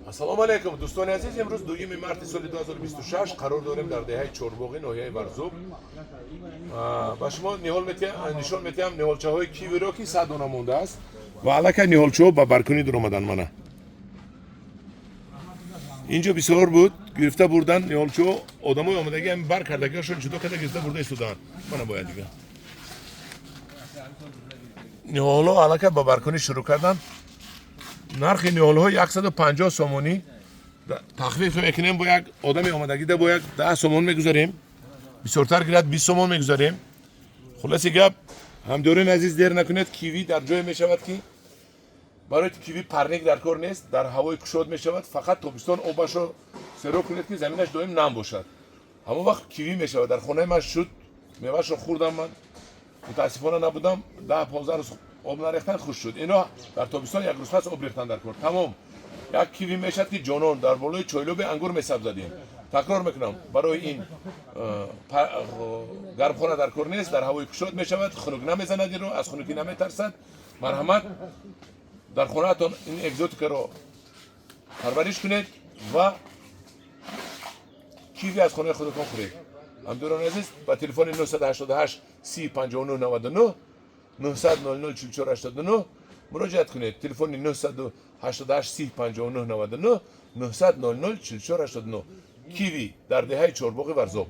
ассалому алайкум дӯстони азиз, имрӯз 2 марти соли 2026 қарор дорем дар деҳаи Чорбоғи ноҳияи Варзоб ба шумо нишон метиҳам ниҳолчаҳои кивиро ки 100 дона мондааст ва аллакай ниҳолчаҳо ба баркунӣ дуромаданд. Мана инҷо бисёр буд гирифта бурдан ниҳолчаҳо, одамои омадаги ҳамин бар кардагиашон ҷудо карда гирифта бурда истодаанд. Мана бояд дига ниҳолҳо аллакай ба баркунӣ шурӯъ карданд. нархи ниҳолҳо 150 сомонӣ тахфиф мекунем. бо як одами омадагида бо як 10 сомон мегузарем, бисёртар гирад 20 сомон мегузарем. хулоси гап, ҳамдорини азиз дер накунед. киви дар ҷое мешавад ки барои киви парник дар кор нест, дар ҳавои кушод мешавад. фақат тобистон обашро серо кунед ки заминаш доим нам бошад. ҳамон вақт киви мешавад. дар хонаи ман шуд, мевашро хурдам, ман мутаассифона набудам, 10-15 рӯз об нарехтанд, хуш шуд. ино дар тобистон як рӯз пас об рехтанд дар кор. тамом. як киви мешавад ки ҷонон дар болои чойлоби ангур месабзадем. такрор мекунам, барои ин гармхона дар кор нест, дар ҳавои кушод мешавад, хунук намезанад, иро аз хунукӣ наметарсад. марҳамат, дар хонаатон ин экзотикаро парвариш кунед ва киви аз хонаи худатон хӯред. ҳамдорони азиз, ба телефони 988 30 59 99 900 00 44 89 муроҷиат кунед. телефони 988 30 59 99 900 00 44 89. киви дар деҳаи Чорбоғи Варзоб.